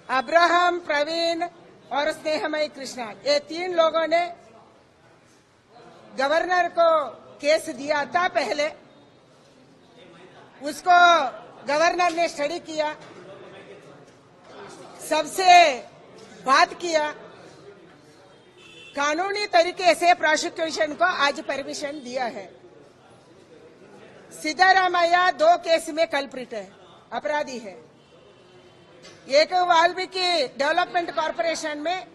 Abraham, Praveen और स्नेहमयी कृष्णा, ये 3 लोगों ने गवर्नर को केस दिया था। पहले उसको गवर्नर ने स्टडी किया, सबसे बात किया, कानूनी तरीके से प्रोसिक्यूशन को आज परमिशन दिया है। सिद्धारामैया 2 केस में कल्प्रिट है, अपराधी है। एक वाल्मीकि डेवलपमेंट कॉरपोरेशन में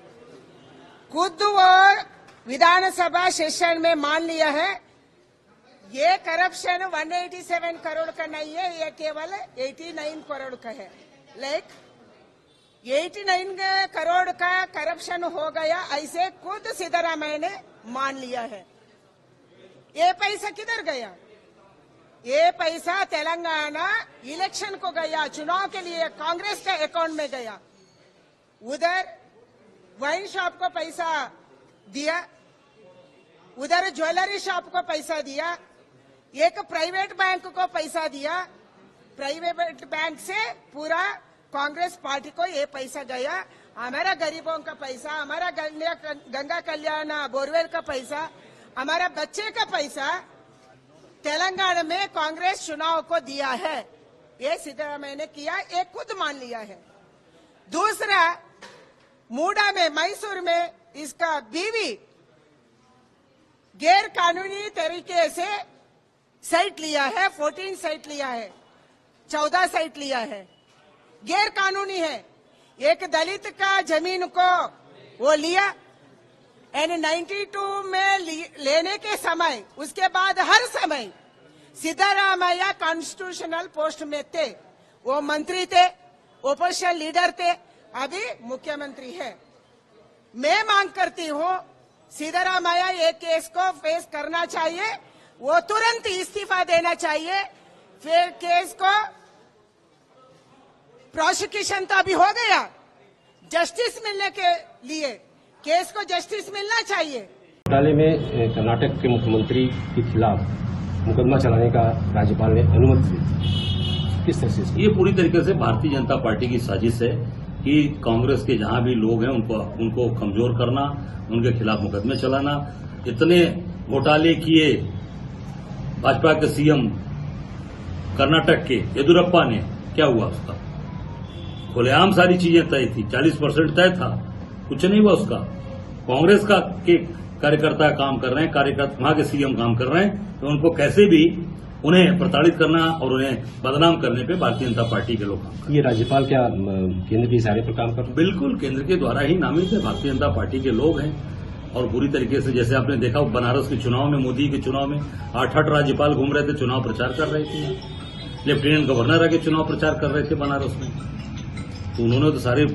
खुद वो विधानसभा सेशन में मान लिया है, ये करप्शन 187 करोड़ का नहीं है, ये केवल 89 करोड़ का है। 89 करोड़ का करप्शन हो गया, ऐसे खुद सिद्धारामैया ने मान लिया है। ये पैसा किधर गया? ये पैसा तेलंगाना इलेक्शन को गया, चुनाव के लिए कांग्रेस के अकाउंट में गया। उधर वाइन शॉप को पैसा दिया, उधर ज्वेलरी शॉप को पैसा दिया, एक प्राइवेट बैंक को पैसा दिया। प्राइवेट बैंक से पूरा कांग्रेस पार्टी को ये पैसा गया। हमारा गरीबों का पैसा, हमारा गंगा कल्याण बोरवेल का पैसा, हमारा बच्चे का पैसा तेलंगाना में कांग्रेस चुनाव को दिया है। ये सिद्धारामैया ने किया, ये खुद मान लिया है। दूसरा, मूडा में, मैसूर में इसका बीवी गैर कानूनी तरीके से साइट लिया है, 14 साइट लिया है, 14 साइट लिया है, गैर कानूनी है। एक दलित का जमीन को वो लिया, एंड 92 में लेने के समय, उसके बाद हर समय सिद्धारामैया कॉन्स्टिट्यूशनल पोस्ट में थे। वो मंत्री थे, ओपोजिशन लीडर थे, अभी मुख्यमंत्री है। मैं मांग करती हूँ सिद्धारामैया ये केस को फेस करना चाहिए, वो तुरंत इस्तीफा देना चाहिए। फिर केस को प्रोसिक्यूशन तो अभी हो गया, जस्टिस मिलने के लिए केस को जस्टिस मिलना चाहिए। घोटाले में कर्नाटक के मुख्यमंत्री के खिलाफ मुकदमा चलाने का राज्यपाल ने अनुमति दी, किस तरह से? ये पूरी तरीके से भारतीय जनता पार्टी की साजिश है कि कांग्रेस के जहां भी लोग हैं उनको कमजोर करना, उनके खिलाफ मुकदमे चलाना। इतने घोटाले किए भाजपा के सीएम कर्नाटक के येदियुरप्पा ने, क्या हुआ उसका? खुलेआम सारी चीजें तय थी, 40% तय था, कुछ नहीं हुआ उसका। कांग्रेस का के कार्यकर्ता काम कर रहे हैं, कार्यकर्ता वहां के सीएम काम कर रहे हैं, तो उनको कैसे भी उन्हें प्रताड़ित करना और उन्हें बदनाम करने पे भारतीय जनता पार्टी के लोग काम कर रहे हैं। ये राज्यपाल क्या केंद्र के इशारे पर काम कर रहे हैं? बिल्कुल, केंद्र के द्वारा ही नामित है, भारतीय जनता पार्टी के लोग हैं। और पूरी तरीके से जैसे आपने देखा बनारस के चुनाव में, मोदी के चुनाव में 8 राज्यपाल घूम रहे थे, चुनाव प्रचार कर रहे थे। लेफ्टिनेंट गवर्नर आके चुनाव प्रचार कर रहे थे बनारस में, तो उन्होंने तो सारी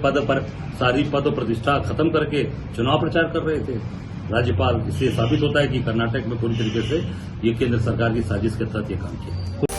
पद और प्रतिष्ठा खत्म करके चुनाव प्रचार कर रहे थे राज्यपाल। इससे साबित होता है कि कर्नाटक में पूरी तरीके से ये केंद्र सरकार की साजिश के तहत ये काम किया।